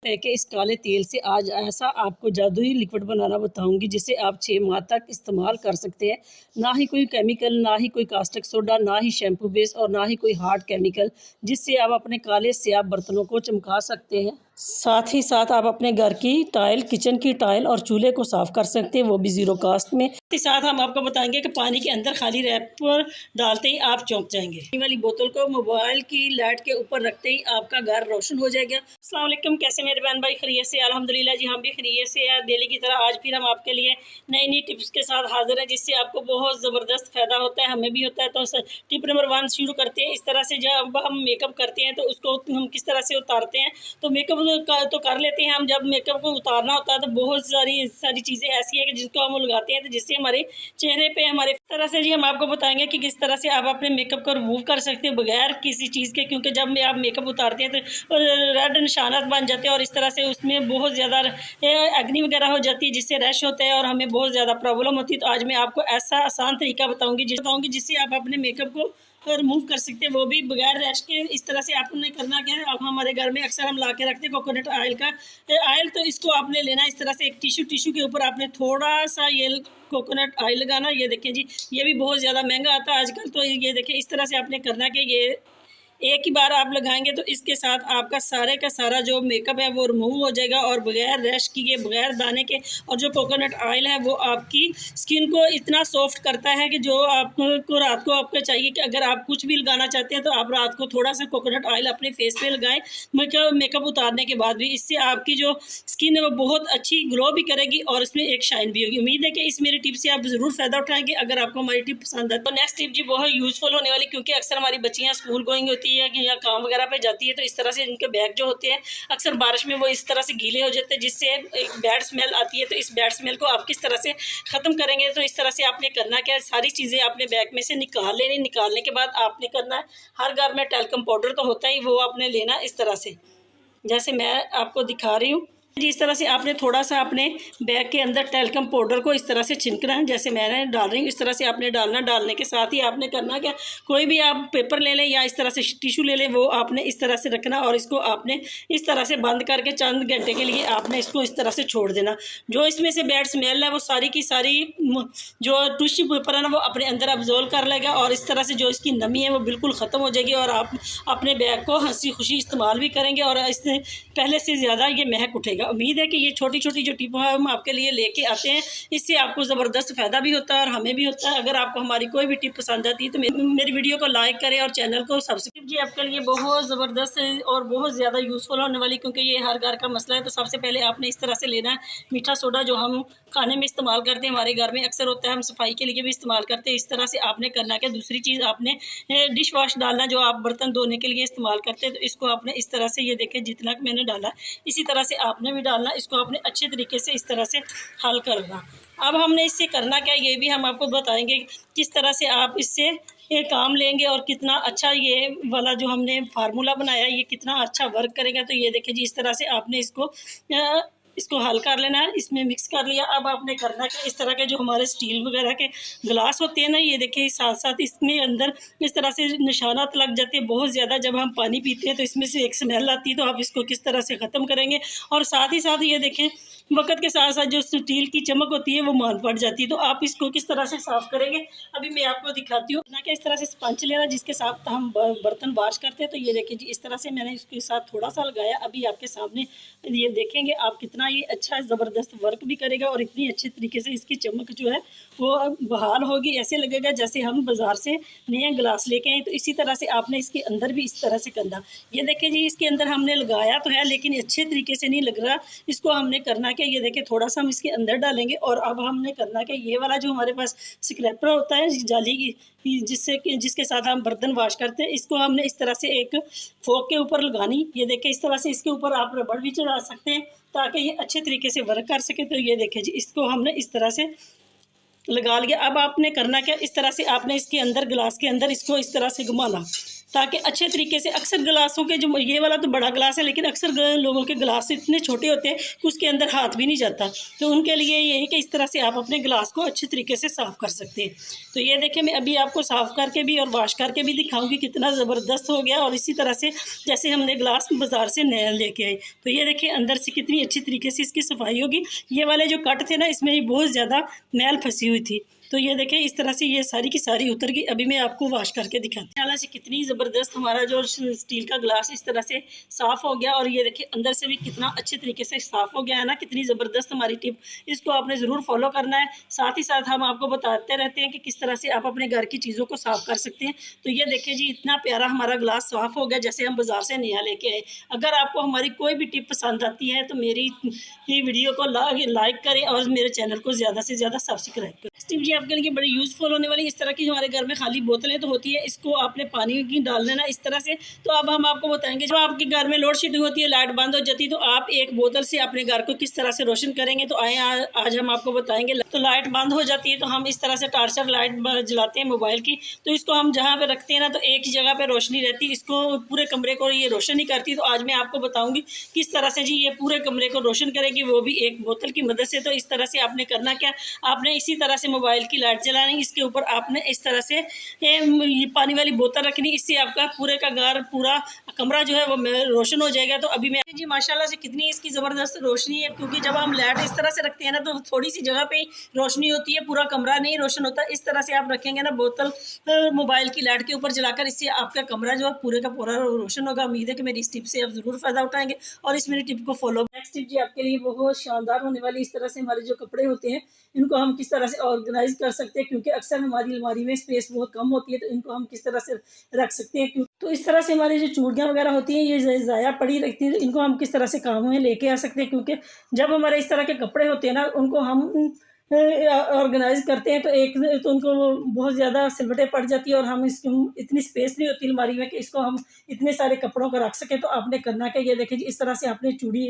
के इस काले तेल से आज ऐसा आपको जादुई लिक्विड बनाना बताऊंगी जिसे आप 6 माह तक इस्तेमाल कर सकते हैं। ना ही कोई केमिकल, ना ही कोई कास्टिक सोडा, ना ही शैम्पू बेस और ना ही कोई हार्ड केमिकल, जिससे आप अपने काले स्याह बर्तनों को चमका सकते हैं। साथ ही साथ आप अपने घर की टाइल, किचन की टाइल और चूल्हे को साफ कर सकते हैं, वो भी ज़ीरो कास्ट में। साथ ही साथ हम आपको बताएंगे कि पानी के अंदर खाली रैपर डालते ही आप चौंक जाएंगे। पानी वाली बोतल को मोबाइल की लाइट के ऊपर रखते ही आपका घर रोशन हो जाएगा। अस्सलाम वालेकुम, कैसे मेरे बहन भाई खैरियत से? अल्हम्दुलिल्लाह जी, हम भी खैरियत से हैं। डेली की तरह आज फिर हम आपके लिए नई नई टिप्स के साथ हाजिर हैं, जिससे आपको बहुत ज़बरदस्त फ़ायदा होता है, हमें भी होता है। तो टिप नंबर 1 शुरू करते हैं। इस तरह से जब हम मेकअप करते हैं तो उसको हम किस तरह से उतारते हैं। तो मेकअप तो कर लेते हैं हम, जब मेकअप को उतारना होता है तो बहुत सारी चीज़ें ऐसी हैं कि जिसको हम लगाते हैं तो जिससे हमारे चेहरे पे हमारे तरह से जी हम आपको बताएंगे कि किस तरह से आप अपने मेकअप को रिमूव कर सकते हैं बगैर किसी चीज़ के। क्योंकि जब आप मेकअप उतारते हैं तो रेड निशानात बन जाते हैं और इस तरह से उसमें बहुत ज़्यादा एक्नी वगैरह हो जाती है, जिससे रैश होता है और हमें बहुत ज़्यादा प्रॉब्लम होती है। तो आज मैं आपको ऐसा आसान तरीका बताऊँगी जिससे आप अपने मेकअप को रिमूव कर सकते हैं, वो भी बगैर रैश के। इस तरह से आपने करना क्या है, अब हमारे घर में अक्सर हम ला के रखते हैं कोकोनट ऑयल का ऑयल। तो इसको आपने लेना इस तरह से, एक टिश्यू के ऊपर आपने थोड़ा सा ये कोकोनट ऑयल लगाना। ये देखिए जी, ये भी बहुत ज़्यादा महंगा आता है आजकल। तो ये देखिए इस तरह से आपने करना कि ये एक ही बार आप लगाएंगे तो इसके साथ आपका सारे का सारा जो मेकअप है वो रिमूव हो जाएगा और बगैर रैश किए, बगैर दाने के। और जो कोकोनट ऑयल है वो आपकी स्किन को इतना सॉफ्ट करता है कि जो आपको रात को आपको चाहिए कि अगर आप कुछ भी लगाना चाहते हैं तो आप रात को थोड़ा सा कोकोनट ऑयल अपने फेस पे लगाएं मेकअप उतारने के बाद भी। इससे आपकी जो स्किन है वो बहुत अच्छी ग्लो भी करेगी और इसमें एक शाइन भी होगी। उम्मीद है कि इस मेरी टिप से आप ज़रूर फ़ायदा उठाएंगे। अगर आपको हमारी टिप पसंद है तो नेक्स्ट टिप जी बहुत यूज़फुल होने वाली, क्योंकि अक्सर हमारी बच्चियाँ स्कूल गोइंग होती है कि या काम वगैरह पे जाती है, तो इस तरह से इनके बैग जो होते हैं अक्सर बारिश में वो इस तरह से गीले हो जाते हैं, जिससे एक बैड स्मेल आती है। तो इस बैड स्मेल को आप किस तरह से ख़त्म करेंगे, तो इस तरह से आपने करना क्या है, सारी चीज़ें आपने बैग में से निकाल लेनी। निकालने के बाद आपने करना है, हर घर में टैल्कम पाउडर तो होता ही, वो आपने लेना इस तरह से, जैसे मैं आपको दिखा रही हूँ। इस तरह से आपने थोड़ा सा अपने बैग के अंदर टैल्कम पाउडर को इस तरह से छिड़कना है, जैसे मैंने डाल रही हूँ इस तरह से आपने डालना। डालने के साथ ही आपने करना क्या, कोई भी आप पेपर ले लें या इस तरह से टिश्यू ले लें, वो आपने इस तरह से रखना और इसको आपने इस तरह से बंद करके चंद घंटे के लिए आपने इसको इस तरह से छोड़ देना। जो इसमें से बैड स्मेल है वो सारी की सारी जो टिश्यू पेपर है ना वो अपने अंदर अब्जॉर्व कर लेगा और इस तरह से जो इसकी नमी है वो बिल्कुल ख़त्म हो जाएगी और आप अपने बैग को हंसी खुशी इस्तेमाल भी करेंगे और इससे पहले से ज़्यादा ये महक उठेगा। उम्मीद है कि ये छोटी छोटी जो टिप हम आपके लिए लेके आते हैं, इससे आपको ज़बरदस्त फ़ायदा भी होता है और हमें भी होता है। अगर आपको हमारी कोई भी टिप पसंद आती है तो मेरी वीडियो को लाइक करें और चैनल को सब्सक्राइब। जी आपके लिए बहुत ज़बरदस्त है और बहुत ज़्यादा यूज़फुल होने वाली, क्योंकि ये हर घर का मसला है। तो सबसे पहले आपने इस तरह से लेना है मीठा सोडा, जो हम खाने में इस्तेमाल करते हैं, हमारे घर में अक्सर होता है, हम सफाई के लिए भी इस्तेमाल करते हैं। इस तरह से आपने करना क्या, दूसरी चीज़ आपने डिश वॉश डालना, जो आप बर्तन धोने के लिए इस्तेमाल करते हैं। तो इसको आपने इस तरह से, ये देखें जितना मैंने डाला इसी तरह से आपने भी डालना। इसको आपने अच्छे तरीके से इस तरह से हल करना। अब हमने इससे करना क्या, ये भी हम आपको बताएंगे किस तरह से आप इससे ये काम लेंगे और कितना अच्छा ये वाला जो हमने फार्मूला बनाया ये कितना अच्छा वर्क करेगा। तो ये देखिए जी, इस तरह से आपने इसको हल कर लेना है, इसमें मिक्स कर लिया। अब आपने करना कि इस तरह के जो हमारे स्टील वगैरह के गिलास होते हैं ना, ये देखिए साथ साथ इसमें अंदर इस तरह से निशानात लग जाते हैं बहुत ज़्यादा। जब हम पानी पीते हैं तो इसमें से एक स्मेल आती है, तो आप इसको किस तरह से ख़त्म करेंगे। और साथ ही साथ ये देखें वक्त के साथ साथ जो स्टील की चमक होती है वो मान पड़ जाती है। तो आप इसको किस तरह से साफ़ करेंगे अभी मैं आपको दिखाती हूँ। ना कि इस तरह से स्पंज लेना जिसके साथ हम बर्तन वॉश करते हैं। तो ये देखिए जी, इस तरह से मैंने इसके साथ थोड़ा सा लगाया। अभी आपके सामने ये देखेंगे आप कितना ये अच्छा ज़बरदस्त वर्क भी करेगा और इतनी अच्छे तरीके से इसकी चमक जो है वो बहाल होगी। ऐसे लगेगा जैसे हम बाज़ार से नया गिलास लेके आए। तो इसी तरह से आपने इसके अंदर भी इस तरह से करना। ये देखिए जी, इसके अंदर हमने लगाया तो है लेकिन अच्छे तरीके से नहीं लग रहा। इसको हमने करना क्या, ये देखिए थोड़ा सा हम इसके अंदर डालेंगे और अब हमने करना क्या, ये वाला जो हमारे पास स्क्रैपर होता है जाली की, जिसके साथ हम बर्तन वॉश करते हैं, इसको हमने इस तरह से एक फोक के ऊपर लगानी। ये देखिए इस तरह से इसके ऊपर आप रबड़ भी चढ़ा सकते हैं ताकि ये अच्छे तरीके से वर्क कर सके। तो ये देखिए जी, इसको हमने इस तरह से लगा लिया। अब आपने करना क्या, इस तरह से आपने इसके अंदर गिलास के अंदर इसको इस तरह से घुमाना। ताकि अच्छे तरीके से, अक्सर गिलासों के जो ये वाला तो बड़ा गिलास है, लेकिन अक्सर लोगों के गिलास इतने छोटे होते हैं कि उसके अंदर हाथ भी नहीं जाता। तो उनके लिए ये है कि इस तरह से आप अपने गिलास को अच्छे तरीके से साफ़ कर सकते हैं। तो ये देखें, मैं अभी आपको साफ़ करके भी और वॉश करके भी दिखाऊंगी कितना ज़बरदस्त हो गया। और इसी तरह से जैसे हमने गिलास बाज़ार से नया लेके आए, तो ये देखिए अंदर से कितनी अच्छी तरीके से इसकी सफाई होगी। ये वाले जो कट थे ना, इसमें बहुत ज़्यादा मैल फंसी हुई थी। तो ये देखें इस तरह से ये सारी की सारी उतर गई। अभी मैं आपको वॉश करके दिखाती हूँ। हालांकि कितनी ज़बरदस्त हमारा जो स्टील का गिलास इस तरह से साफ़ हो गया। और ये देखिए अंदर से भी कितना अच्छे तरीके से साफ़ हो गया है ना। कितनी ज़बरदस्त हमारी टिप, इसको आपने ज़रूर फॉलो करना है। साथ ही साथ हम आपको बताते रहते हैं कि किस तरह से आप अपने घर की चीज़ों को साफ़ कर सकते हैं। तो ये देखिए जी, इतना प्यारा हमारा गिलास साफ़ हो गया जैसे हम बाज़ार से नया लेके आए। अगर आपको हमारी कोई भी टिप पसंद आती है तो मेरी ये वीडियो को लाइक करें और मेरे चैनल को ज़्यादा से ज़्यादा सब्सक्राइब करें। टिप जी आपके लिए बड़ी यूज़फुल होने वाली। इस तरह की हमारे घर में खाली बोतलें तो होती है, इसको आपने पानी की डाल देना इस तरह से। तो अब हम आपको बताएंगे, जब आपके घर में लोड शेडिंग होती है, लाइट बंद हो जाती है, तो आप एक बोतल से अपने घर को किस तरह से रोशन करेंगे। तो आए आज हम आपको बताएंगे। तो लाइट बंद हो जाती है तो हम इस तरह से टार्चर लाइट जलाते हैं मोबाइल की। तो इसको हम जहाँ पे रखते हैं ना, तो एक ही जगह पे रोशनी रहती है, इसको पूरे कमरे को ये रोशन नहीं करती। तो आज मैं आपको बताऊंगी किस तरह से जी ये पूरे कमरे को रोशन करेगी, वो भी एक बोतल की मदद से। तो इस तरह से आपने करना क्या, आपने इसी तरह से मोबाइल की लाइट जलानी, इसके ऊपर आपने इस तरह से ये पानी वाली बोतल रखनी। इससे आपका पूरे का घर, पूरा कमरा जो है वो रोशन हो जाएगा। तो अभी मैं जी माशाल्लाह से कितनी इसकी ज़बरदस्त रोशनी है, क्योंकि जब हम लाइट इस तरह से रखते हैं ना, तो थोड़ी सी जगह पे ही रोशनी होती है, पूरा कमरा नहीं रोशन होता। इस तरह से आप रखेंगे ना बोतल मोबाइल की लाइट के ऊपर जलाकर, इससे आपका कमरा जो है पूरे का पूरा रोशन होगा। उम्मीद है कि मेरी इस टिप से आप ज़रूर फ़ायदा उठाएंगे और इस मेरी टिप को फॉलो। नेक्स्ट टिप जी आपके लिए बहुत शानदार होने वाली। इस तरह से हमारे जो कपड़े होते हैं, इनको हम किस तरह से ऑर्गेनाइज कर सकते हैं, क्योंकि अक्सर हमारी अलमारी में स्पेस बहुत कम होती है। तो इनको हम किस तरह से रख सकते हैं। तो इस तरह से हमारी जो चूड़ियाँ वगैरह होती हैं, ये ज़ाया पड़ी रहती हैं, तो इनको हम किस तरह से काम में लेके आ सकते हैं। क्योंकि जब हमारे इस तरह के कपड़े होते हैं ना, उनको हम ऑर्गेनाइज करते हैं, तो उनको बहुत ज़्यादा सिलवटें पड़ जाती है और हम इसकी इतनी स्पेस नहीं होती अलमारी में कि इसको हम इतने सारे कपड़ों को रख सकें। तो आपने करना क्या, ये देखिए इस तरह से आपने चूड़ी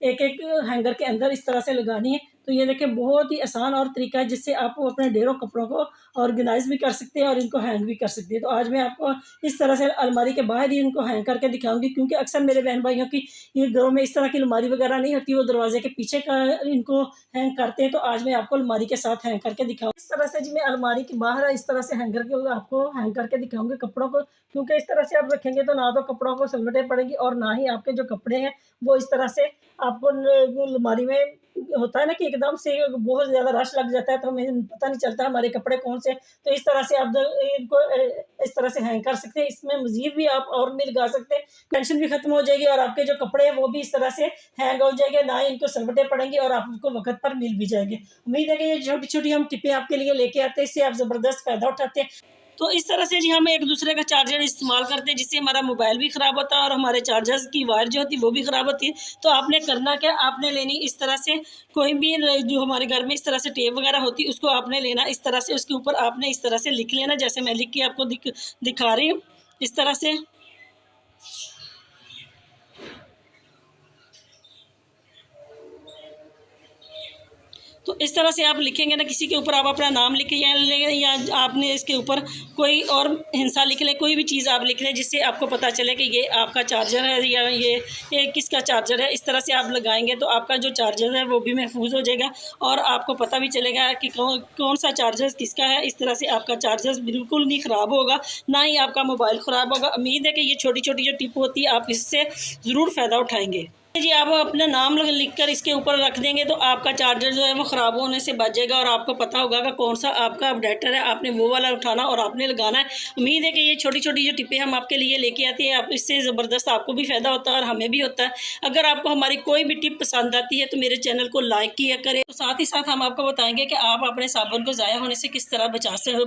एक हैंगर के अंदर इस तरह से लगानी है। तो ये देखिए बहुत ही आसान और तरीका है जिससे आप अपने ढेरों कपड़ों को ऑर्गेनाइज भी कर सकते हैं और इनको हैंग भी कर सकते हैं। तो आज मैं आपको इस तरह से अलमारी के बाहर ही इनको हैंग करके दिखाऊंगी, क्योंकि अक्सर मेरे बहन भाइयों की ये घरों में इस तरह की अलमारी वगैरह नहीं होती, वो दरवाजे के पीछे का इनको हैंग करते हैं। तो आज मैं आपको अलमारी के साथ हैंग करके दिखाऊंगी। इस तरह से जी मैं अलमारी के बाहर इस तरह से हैंग करके आपको हैंग करके दिखाऊंगी कपड़ों को, क्योंकि इस तरह से आप रखेंगे तो ना तो कपड़ों को सलवटें पड़ेगी और ना ही आपके जो कपड़े हैं वो इस तरह से आपको अलमारी में होता है ना कि एकदम से बहुत ज़्यादा रश लग जाता है, तो हमें पता नहीं चलता हमारे कपड़े कौन से। तो इस तरह से आप इनको इस तरह से हैंग कर सकते हैं। इसमें मज़ीद भी आप और भी लगा सकते हैं, टेंशन भी खत्म हो जाएगी और आपके जो कपड़े हैं वो भी इस तरह से हैंग हो जाएंगे, ना ही इनको सलवटें पड़ेंगी और आपको वक्त पर मिल भी जाएंगे। उम्मीद है कि ये छोटी छोटी हम टिपें आपके लिए लेके आते हैं, इससे आप ज़बरदस्त फ़ायदा उठाते हैं। तो इस तरह से जी हम एक दूसरे का चार्जर इस्तेमाल करते हैं, जिससे हमारा मोबाइल भी ख़राब होता है और हमारे चार्जर्स की वायर जो होती है वो भी ख़राब होती है। तो आपने करना क्या, आपने लेनी इस तरह से कोई भी जो हमारे घर में इस तरह से टेप वगैरह होती है, उसको आपने लेना इस तरह से, उसके ऊपर आपने इस तरह से लिख लेना, जैसे मैं लिख के आपको दिखा रही हूँ इस तरह से। तो इस तरह से आप लिखेंगे ना, किसी के ऊपर आप अपना नाम लिखें या आपने इसके ऊपर कोई और हिंसा लिख लें, कोई भी चीज़ आप लिख लें जिससे आपको पता चले कि ये आपका चार्जर है या ये किसका चार्जर है। इस तरह से आप लगाएंगे तो आपका जो चार्जर है वो भी महफूज हो जाएगा और आपको पता भी चलेगा कि कौन सा चार्जर किसका है। इस तरह से आपका चार्जर बिल्कुल नहीं ख़राब होगा, ना ही आपका मोबाइल ख़राब होगा। उम्मीद है कि ये छोटी छोटी जो टिप होती है आप इससे ज़रूर फ़ायदा उठाएँगे जी। आप अपना नाम लिखकर इसके ऊपर रख देंगे तो आपका चार्जर जो है वो ख़राब होने से बच जाएगा और आपको पता होगा कि कौन सा आपका अडेप्टर है, आपने वो वाला उठाना और आपने लगाना है। उम्मीद है कि ये छोटी छोटी जो टिपें हम आपके लिए लेके आते हैं, आप इससे ज़बरदस्त आपको भी फ़ायदा होता है और हमें भी होता है। अगर आपको हमारी कोई भी टिप पसंद आती है तो मेरे चैनल को लाइक किया करें। तो साथ ही साथ हम आपको बताएंगे कि आप अपने साबुन को ज़ाया होने से किस तरह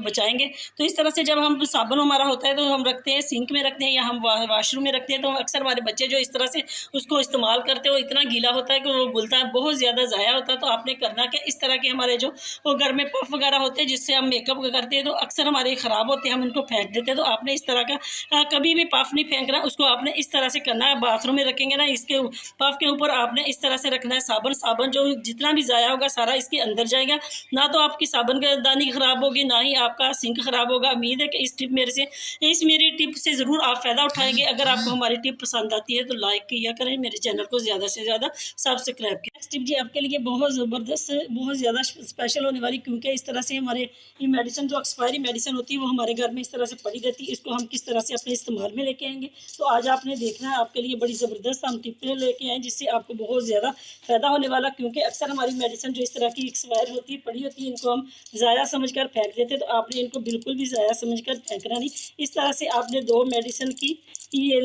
बचाएंगे। तो इस तरह से जब हम साबुन हमारा होता है तो हम रखते हैं सिंक में रखते हैं या हम वाशरूम में रखते हैं, तो अक्सर हमारे बच्चे जो इस तरह से उसको इस्तेमाल इस्तेमाल करते हो इतना गीला होता है कि वो घुलता है, बहुत ज़्यादा ज़ाया होता है। तो आपने करना क्या, इस तरह के हमारे जो वो घर में पफ वगैरह होते हैं जिससे हम मेकअप करते हैं तो अक्सर हमारे ख़राब होते हैं, हम उनको फेंक देते हैं। तो आपने इस तरह का कभी भी पफ नहीं फेंकना, उसको आपने इस तरह से करना है। बाथरूम में रखेंगे ना, इसके पफ के ऊपर आपने इस तरह से रखना है साबुन जो जितना भी ज़ाया होगा सारा इसके अंदर जाएगा। ना तो आपकी साबुन दानी ख़राब होगी, ना ही आपका सिंक ख़राब होगा। उम्मीद है कि इस मेरी टिप से ज़रूर आप फ़ायदा उठाएंगे। अगर आपको हमारी टिप पसंद आती है तो लाइक किया करें, मेरे चैनल को ज़्यादा से ज़्यादा सब्सक्राइब करें। नेक्स्ट टिप जी आपके लिए बहुत ज़बरदस्त, बहुत ज़्यादा स्पेशल होने वाली, क्योंकि इस तरह से हमारे ये मेडिसिन जो एक्सपायरी मेडिसिन होती है वो हमारे घर में इस तरह से पड़ी रहती है, इसको हम किस तरह से अपने इस्तेमाल में लेके आएंगे। तो आज आपने देखना है, आपके लिए बड़ी ज़बरदस्त हम टिप्पे लेके आए जिससे आपको बहुत ज़्यादा फ़ायदा होने वाला। क्योंकि अक्सर हमारी मेडिसिन जो इस तरह की एक्सपायर होती है, पड़ी होती है, इनको हम ज़ाया समझकर फेंक देते हैं। तो आपने इनको बिल्कुल भी ज़ाया समझकर फेंकना नहीं। इस तरह से आपने 2 मेडिसिन की ये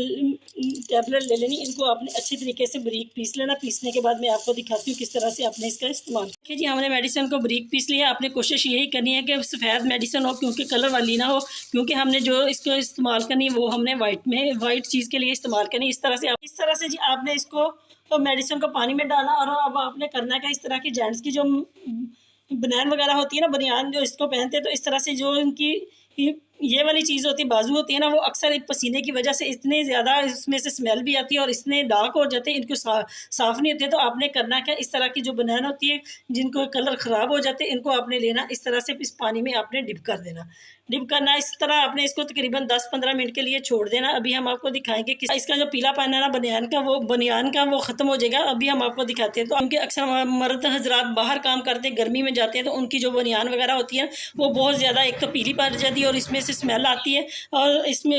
टैबलेट ले लेनी, इनको आपने अच्छी तरीके से बारीक पीस लेना। पीसने के बाद मैं आपको दिखाती हूँ किस तरह से आपने इसका इस्तेमाल। देखिए जी, हमने मेडिसिन को बारीक पीस लिया। आपने कोशिश यही करनी है कि सफ़ेद मेडिसिन हो, क्योंकि कलर वाली ना हो, क्योंकि हमने जो इसको इस्तेमाल करनी है वो हमने वाइट चीज़ के लिए इस्तेमाल करनी। इस तरह से जी आपने इसको तो मेडिसिन को पानी में डाला। और अब आपने करना क्या, इस तरह की जेंट्स की जो बनियान वगैरह होती है ना, बनियान जो इसको पहनते हैं, तो इस तरह से जो इनकी ये वाली चीज़ होती है, बाजू होती है ना, वो अक्सर पसीने की वजह से इतने ज़्यादा इसमें से स्मेल भी आती है और इतने डार्क हो जाते हैं, इनको साफ़ नहीं होते। तो आपने करना क्या, इस तरह की जो बनियान होती है जिनको कलर ख़राब हो जाते हैं, इनको आपने लेना, इस तरह से इस पानी में आपने डिप कर देना। डिप करना इस तरह आपने इसको तकरीबन 10-15 मिनट के लिए छोड़ देना। अभी हम आपको दिखाएंगे कि इसका जो पीलापन है ना बनियान का वो ख़त्म हो जाएगा। अभी हम आपको दिखाते हैं। तो उनके अक्सर मर्द हजरात बाहर काम करते हैं, गर्मी में जाते हैं, तो उनकी जो बनियान वगैरह होती है वो बहुत ज़्यादा एक तो पीली पड़ जाती है और इसमें से स्मेल आती है, और इसमें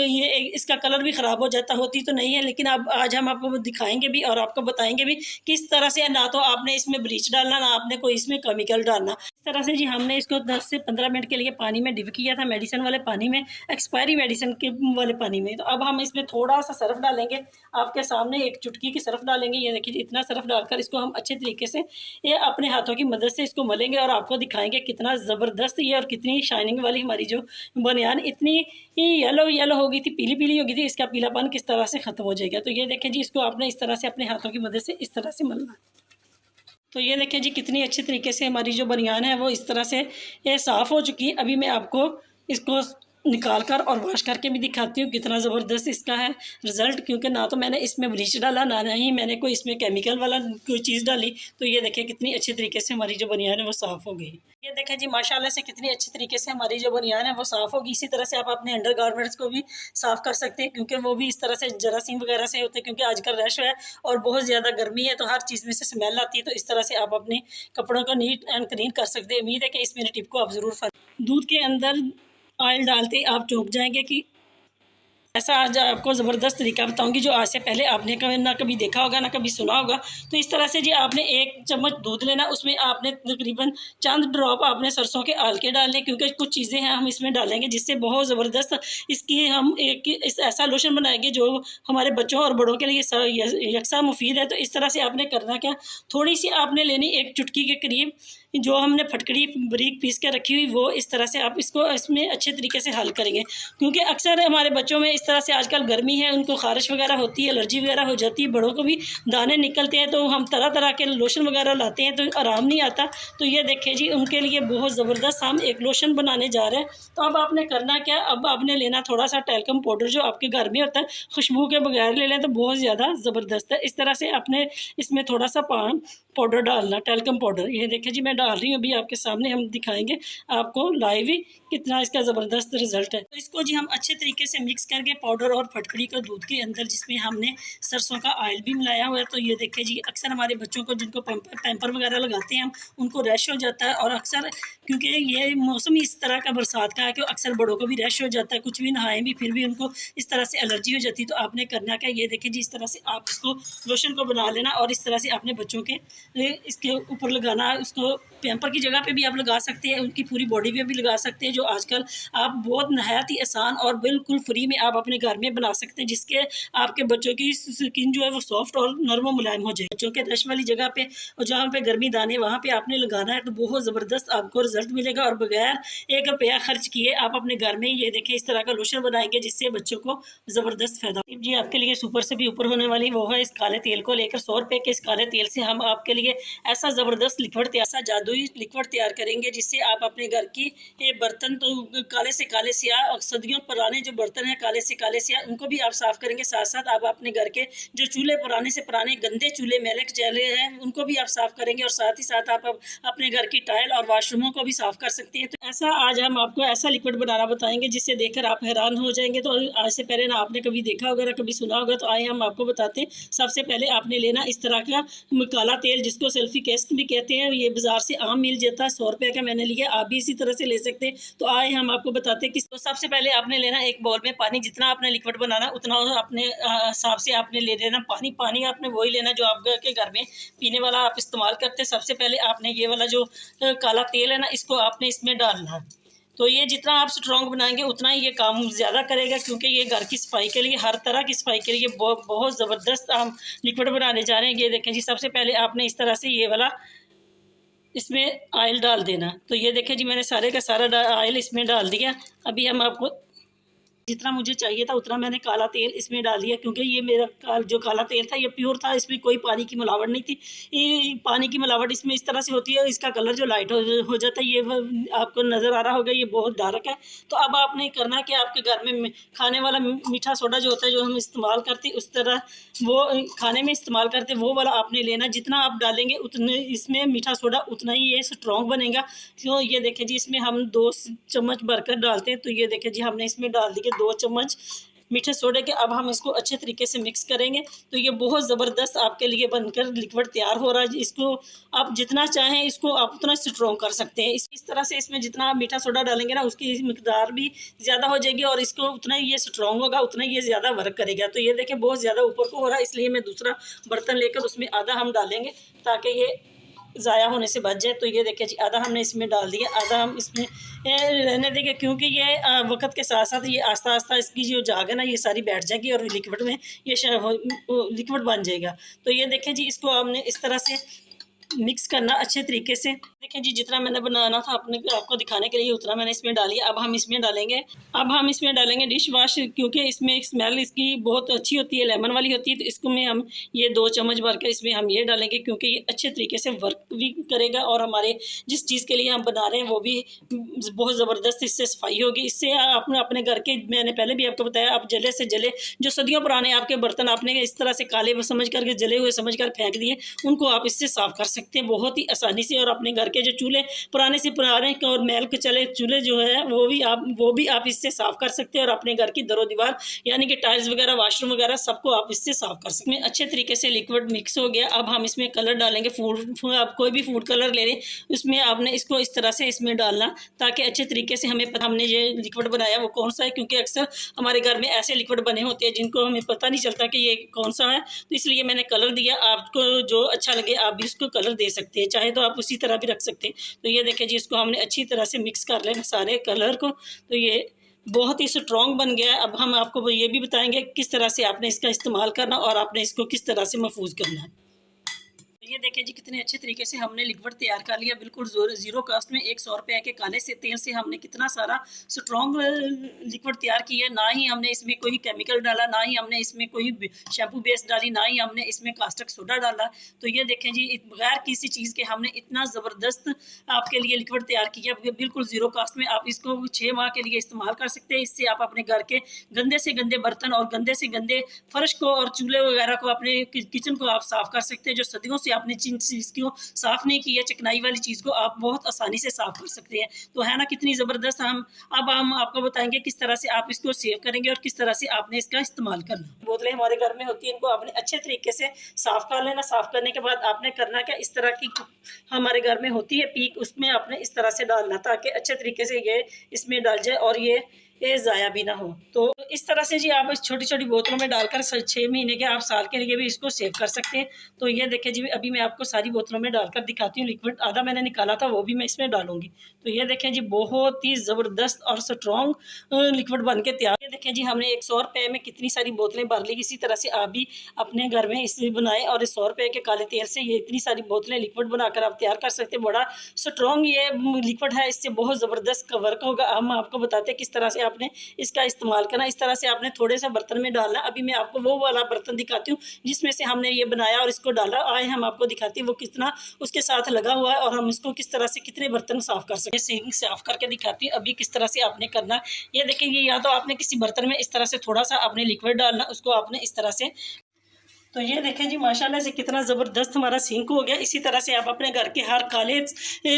इसका कलर भी ख़राब हो जाता, होती तो नहीं है। लेकिन अब आज हम आपको दिखाएंगे भी और आपको बताएंगे भी किस तरह से। ना तो आपने इसमें ब्लीच डालना, ना आपने कोई इसमें केमिकल डालना। इस तरह से जी हमने इसको 10 से 15 मिनट के लिए पानी में डिप किया था, मेडिसिन वाले पानी में, एक्सपायरी मेडिसिन के वाले पानी में। तो अब हम इसमें थोड़ा सा सर्फ डालेंगे। आपके सामने एक चुटकी की सर्फ डालेंगे। ये देखिए, इतना सर्फ डालकर इसको हम अच्छे तरीके से ये अपने हाथों की मदद से इसको मलेंगे और आपको दिखाएंगे कितना ज़बरदस्त ये और कितनी शाइनिंग वाली हमारी जो बनियान इतनी येलो हो गई थी, पीली हो गई थी, इसका पीलापन किस तरह से ख़त्म हो जाएगा। तो ये देखें जी, इसको आपने इस तरह से अपने हाथों की मदद से इस तरह से मलना। तो ये देखिए जी, कितनी अच्छी तरीके से हमारी जो बनियान है वो इस तरह से ये साफ़ हो चुकी है। अभी मैं आपको इसको निकाल कर और वॉश करके भी दिखाती हूँ कितना ज़बरदस्त इसका है रिज़ल्ट। क्योंकि ना तो मैंने इसमें ब्लीच डाला, ना ही मैंने कोई इसमें केमिकल वाला कोई चीज़ डाली। तो ये देखिए कितनी अच्छी तरीके से हमारी जो बनियान है वो साफ़ हो गई। ये देखें जी, माशाल्लाह से कितनी अच्छी तरीके से हमारी जो बनियान है वो साफ़ होगी। इसी तरह से आप अपने अंडर गारमेंट्स को भी साफ़ कर सकते हैं, क्योंकि वो भी इस तरह से जरासीम वगैरह से होते हैं। क्योंकि आजकल रश है और बहुत ज़्यादा गर्मी है, तो हर चीज़ में से स्मेल आती है। तो इस तरह से आप अपने कपड़ों को नीट एंड क्लीन कर सकते हैं। उम्मीद है कि इस मेरी टिप को आप ज़रूर दूध के अंदर ऑयल डालते ही आप चौंक जाएंगे कि ऐसा आज आपको ज़बरदस्त तरीका बताऊंगी जो आज से पहले आपने कभी ना कभी देखा होगा, ना कभी सुना होगा। तो इस तरह से जी आपने 1 चम्मच दूध लेना, उसमें आपने तकरीबन चंद ड्रॉप आपने सरसों के आल के डालने, क्योंकि कुछ चीज़ें हैं हम इसमें डालेंगे जिससे बहुत ज़बरदस्त इसकी हम ऐसा लोशन बनाएंगे जो हमारे बच्चों और बड़ों के लिए यकसा मुफीद है। तो इस तरह से आपने करना क्या, थोड़ी सी आपने लेनी 1 चुटकी के करीब जो हमने फटकड़ी बारीक पीस के रखी हुई, वो इस तरह से आप इसको इसमें अच्छे तरीके से हल करेंगे। क्योंकि अक्सर हमारे बच्चों में इस तरह से आजकल गर्मी है, उनको ख़ारिश वगैरह होती है, एलर्जी वगैरह हो जाती है, बड़ों को भी दाने निकलते हैं। तो हम तरह तरह के लोशन वगैरह लाते हैं तो आराम नहीं आता। तो ये देखें जी, उनके लिए बहुत ज़बरदस्त हम एक लोशन बनाने जा रहे हैं। तो अब आपने करना क्या, अब आपने लेना थोड़ा सा टैल्कम पाउडर जो आपके घर में होता है, खुशबू के बगैर ले लें तो बहुत ज़्यादा ज़बरदस्त है। इस तरह से आपने इसमें थोड़ा सा पाउडर डालना, टैल्कम पाउडर। ये देखें जी, मैं डाल रही हूँ अभी आपके सामने, हम दिखाएंगे आपको लाइव ही कितना इसका ज़बरदस्त रिजल्ट है। तो इसको जी हम अच्छे तरीके से मिक्स करके पाउडर और फटकड़ी को दूध के अंदर, जिसमें हमने सरसों का ऑयल भी मिलाया हुआ है। तो ये देखें जी, अक्सर हमारे बच्चों को जिनको पैम्पर वगैरह लगाते हैं हम, उनको रैश हो जाता है। और अक्सर क्योंकि ये मौसम इस तरह का बरसात का है कि अक्सर बड़ों को भी रैश हो जाता है, कुछ भी नहाएं भी फिर भी उनको इस तरह से एलर्जी हो जाती है। तो आपने करना क्या, ये देखें जी, इस तरह से आप इसको लोशन को बना लेना और इस तरह से अपने बच्चों के इसके ऊपर लगाना। उसको पैम्पर की जगह पे भी आप लगा सकते हैं, उनकी पूरी बॉडी पे भी लगा सकते हैं, जो आजकल आप बहुत नहायत ही आसान और बिल्कुल फ्री में आप अपने घर में बना सकते हैं, जिसके आपके बच्चों की स्किन जो है वो सॉफ्ट और नरम और मुलायम हो जाए। बच्चों के रश वाली जगह पे और जहाँ पे गर्मी दाने वहाँ पे आपने लगाना है तो बहुत ज़बरदस्त आपको रिजल्ट मिलेगा, और बगैर 1 रुपया खर्च किए आप अपने घर में ये देखें इस तरह का लोशन बनाएंगे जिससे बच्चों को ज़बरदस्त फायदा जी। आपके लिए सुपर से भी ऊपर होने वाली वो है, इस काले तेल को लेकर 100 रुपये के इस काले तेल से हम आपके लिए ऐसा ज़बरदस्त लिक्विड तैयार, ऐसा जादुई लिक्विड तैयार करेंगे जिससे आप अपने घर की ये बर्तन तो काले से काले स्याह और सदियों पुराने जो बर्तन हैं काले से काले स्याह उनको भी आप साफ़ करेंगे। साथ साथ आप अपने घर के जो चूल्हे पुराने से पुराने गंदे चूल्हे मैले जले हैं उनको भी आप साफ़ करेंगे, और साथ ही साथ आप अपने घर की टाइल और वाशरूमों को भी साफ़ कर सकते हैं। तो ऐसा आज हम आपको ऐसा लिक्विड बनाना बताएंगे जिससे देखकर आप हैरान हो जाएंगे। तो आज से पहले ना आपने कभी देखा होगा ना कभी सुना होगा, तो आइए हम आपको बताते हैं। सबसे पहले आपने लेना इस तरह का काला तेल जिसको सेल्फी केस्ट भी कहते हैं, ये बाजार से आम मिल जाता है, 100 रुपये का मैंने लिया, आप भी इसी तरह से ले सकते हैं। तो आए हम आपको बताते हैं किस। तो सबसे पहले आपने लेना एक बाउल में पानी, जितना आपने लिक्विड बनाना उतना अपने हिसाब से आपने ले लेना पानी। पानी आपने वही लेना जो आपके घर में पीने वाला आप इस्तेमाल करते हैं। सबसे पहले आपने ये वाला जो काला तेल है ना इसको आपने इसमें डालना है। तो ये जितना आप स्ट्रॉन्ग बनाएंगे उतना ही ये काम ज़्यादा करेगा, क्योंकि ये घर की सफाई के लिए, हर तरह की सफाई के लिए बहुत ज़बरदस्त हम लिक्विड बनाने जा रहे हैं। ये देखें जी, सबसे पहले आपने इस तरह से ये वाला इसमें ऑयल डाल देना। तो ये देखें जी, मैंने सारे का सारा ऑयल इसमें डाल दिया। अभी हम आपको जितना मुझे चाहिए था उतना मैंने काला तेल इसमें डाल दिया, क्योंकि ये मेरा जो काला तेल था ये प्योर था, इसमें कोई पानी की मिलावट नहीं थी। ये पानी की मिलावट इसमें इस तरह से होती है, इसका कलर जो लाइट हो जाता है, ये आपको नज़र आ रहा होगा ये बहुत डार्क है। तो अब आपने करना है कि आपके घर में खाने वाला मीठा सोडा जो होता है जो हम इस्तेमाल करते हैं उस तरह वो खाने में इस्तेमाल करते हैं वो वाला आपने लेना। जितना आप डालेंगे उतने इसमें मीठा सोडा उतना ही ये स्ट्रॉन्ग बनेगा। तो ये देखें जी, इसमें हम 2 चम्मच भरकर डालते हैं। तो ये देखें जी, हमने इसमें डाल दिए 2 चम्मच मीठे सोडे के। अब हम इसको अच्छे तरीके से मिक्स करेंगे। तो ये बहुत ज़बरदस्त आपके लिए बनकर लिक्विड तैयार हो रहा है। इसको आप जितना चाहें इसको आप उतना स्ट्रॉन्ग कर सकते हैं। इस तरह से इसमें जितना आप मीठा सोडा डालेंगे ना उसकी मिकदार भी ज़्यादा हो जाएगी, और इसको उतना ही ये स्ट्रॉन्ग होगा, उतना ही ये ज़्यादा वर्क करेगा। तो ये देखें बहुत ज़्यादा ऊपर को हो रहा है, इसलिए मैं दूसरा बर्तन लेकर उसमें आधा हम डालेंगे ताकि ये ज़ाया होने से बच जाए। तो ये देखिए जी, आधा हमने इसमें डाल दिया, आधा हम इसमें रहने देंगे, क्योंकि ये वक्त के साथ साथ ये आस्ता आस्ता इसकी जो जाग है ना ये सारी बैठ जाएगी और लिक्विड में ये लिक्विड बन जाएगा। तो ये देखें जी, इसको हमने इस तरह से मिक्स करना अच्छे तरीके से। देखें जी, जितना मैंने बनाना था आपको दिखाने के लिए उतना मैंने इसमें डाली। अब हम इसमें डालेंगे डिश वाश, क्योंकि इसमें एक स्मेल इसकी बहुत अच्छी होती है, लेमन वाली होती है। तो इसको में हम ये 2 चम्मच भर कर इसमें हम ये डालेंगे, क्योंकि ये अच्छे तरीके से वर्क भी करेगा और हमारे जिस चीज़ के लिए हम बना रहे हैं वो भी बहुत ज़बरदस्त इससे सफाई होगी। इससे आपने अपने घर के, मैंने पहले भी आपको बताया, आप जले से जले जो सदियों पुराने आपके बर्तन आपने इस तरह से काले समझ करके जले हुए समझ कर फेंक दिए, उनको आप इससे साफ़ कर सकते हैं बहुत ही आसानी से। और अपने घर के जो चूल्हे पुराने से पुराने और मैल के चले चूल्हे जो है वो भी आप इससे साफ़ कर सकते हैं, और अपने घर की दरो दीवार यानी कि टाइल्स वगैरह वाशरूम वगैरह सबको आप इससे साफ़ कर सकते हैं। अच्छे तरीके से लिक्विड मिक्स हो गया। अब हम इसमें कलर डालेंगे। आप कोई भी फूड कलर ले लें, उसमें आपने इसको इस तरह से इसमें डालना ताकि अच्छे तरीके से हमें पता हमने ये लिक्विड बनाया वो कौन सा है, क्योंकि अक्सर हमारे घर में ऐसे लिक्विड बने होते हैं जिनको हमें पता नहीं चलता कि ये कौन सा है। तो इसलिए मैंने कलर दिया। आपको जो अच्छा लगे आप भी इसको कलर दे सकते हैं, चाहे तो आप उसी तरह भी रख सकते हैं। तो ये देखिए जी, इसको हमने अच्छी तरह से मिक्स कर लें सारे कलर को। तो ये बहुत ही स्ट्रॉन्ग बन गया है। अब हम आपको ये भी बताएंगे किस तरह से आपने इसका इस्तेमाल करना और आपने इसको किस तरह से महफूज करना है। ये देखिए जी, कितने अच्छे तरीके से हमने लिक्विड तैयार कर लिया बिल्कुल ज़ीरो कॉस्ट में। 100 रुपये के काले से तेल से हमने कितना सारा स्ट्रॉन्ग लिक्विड तैयार किया। ना ही हमने इसमें कोई केमिकल डाला, ना ही हमने इसमें कोई शैम्पू बेस डाली, ना ही हमने इसमें कास्टिक सोडा डाला। तो ये देखें जी, बगैर किसी चीज़ के हमने इतना ज़बरदस्त आपके लिए लिक्विड तैयार किया बिल्कुल ज़ीरो कॉस्ट में। आप इसको 6 माह के लिए इस्तेमाल कर सकते हैं। इससे आप अपने घर के गंदे से गंदे बर्तन और गंदे से गंदे फर्श को और चूल्हे वगैरह को, अपने किचन को आप साफ़ कर सकते हैं। जो सदियों से आपने जिन चीज़ को साफ़ नहीं किया, चिकनाई वाली चीज़ को आप बहुत आसानी से साफ़ कर सकते हैं। तो है ना कितनी ज़बरदस्त। अब हम आपको बताएंगे किस तरह से आप इसको सेव करेंगे और किस तरह से आपने इसका इस्तेमाल करना। बोतलें हमारे घर में होती हैं, इनको आपने अच्छे तरीके से साफ़ कर लेना। साफ़ करने के बाद आपने करना क्या, इस तरह की हमारे घर में होती है पीक, उसमें आपने इस तरह से डालना ताकि अच्छे तरीके से ये इसमें डाल जाए और ये ये ज़ाया भी ना हो। तो इस तरह से जी आप इस छोटी-छोटी बोतलों में डालकर 6 महीने के, आप साल के लिए भी इसको सेव कर सकते हैं। तो ये देखिए जी, अभी मैं आपको सारी बोतलों में डालकर दिखाती हूँ। लिक्विड आधा मैंने निकाला था, वो भी मैं इसमें डालूँगी। तो ये देखें जी, बहुत ही ज़बरदस्त और स्ट्रॉन्ग लिक्विड बन के तैयार। ये देखें जी, हमने ₹100 में कितनी सारी बोतलें भर ली। इसी तरह से आप भी अपने घर में इसे बनाएँ और इस ₹100 के काले तेल से ये इतनी सारी बोतलें लिक्विड बनाकर आप तैयार कर सकते हैं। बड़ा स्ट्रॉन्ग ये लिक्विड है, इससे बहुत ज़बरदस्त वर्क होगा। हम आपको बताते हैं किस तरह से आपने इसका इस्तेमाल करना। इस तरह से आपने थोड़े से बर्तन में डालना। अभी मैं आपको वो वाला बर्तन दिखाती हूँ जिसमें से हमने ये बनाया और इसको डाला। आए हम आपको दिखाते हैं वो कितना उसके साथ लगा हुआ है और हम इसको किस तरह से कितने बर्तन साफ़ कर सकते हैं। सिंक साफ़ करके दिखाती हूँ अभी किस तरह से आपने करना है। ये देखिए, ये या तो आपने किसी बर्तन में इस तरह से थोड़ा-सा आपने लिक्विड डालना, उसको आपने इस तरह से। तो ये देखें जी, माशाल्लाह से कितना ज़बरदस्त हमारा सिंक हो गया। इसी तरह से आप अपने घर के हर काले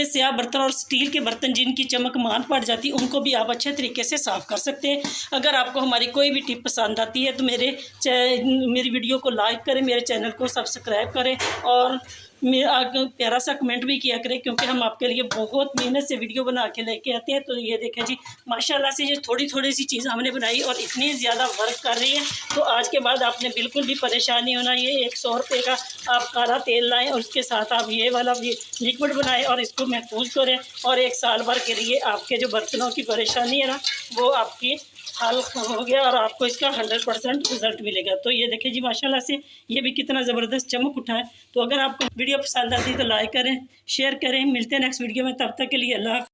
स्याह बर्तन और स्टील के बर्तन जिनकी चमक मान पड़ जाती है, उनको भी आप अच्छे तरीके से साफ़ कर सकते हैं। अगर आपको हमारी कोई भी टिप पसंद आती है तो मेरी वीडियो को लाइक करें, मेरे चैनल को सब्सक्राइब करें और प्यारा सा कमेंट भी किया करें, क्योंकि हम आपके लिए बहुत मेहनत से वीडियो बना के लेके आते हैं। तो ये देखें जी, माशाल्लाह से ये थोड़ी-थोड़ी सी चीज़ हमने बनाई और इतनी ज़्यादा वर्क कर रही है। तो आज के बाद आपने बिल्कुल भी परेशान नहीं होना। ये ₹100 का आप काला तेल लाएँ और उसके साथ आप ये वाला भी लिक्विड बनाएँ और इसको महफूज करें और 1 साल भर के लिए आपके जो बर्तनों की परेशानी है ना, वो आपकी हल हो गया और आपको इसका 100% रिज़ल्ट मिलेगा। तो ये देखिए जी, माशाल्लाह से ये भी कितना ज़बरदस्त चमक उठा है। तो अगर आपको वीडियो पसंद आती है तो लाइक करें, शेयर करें। मिलते हैं नेक्स्ट वीडियो में, तब तक के लिए अल्लाह हाफ़िज़।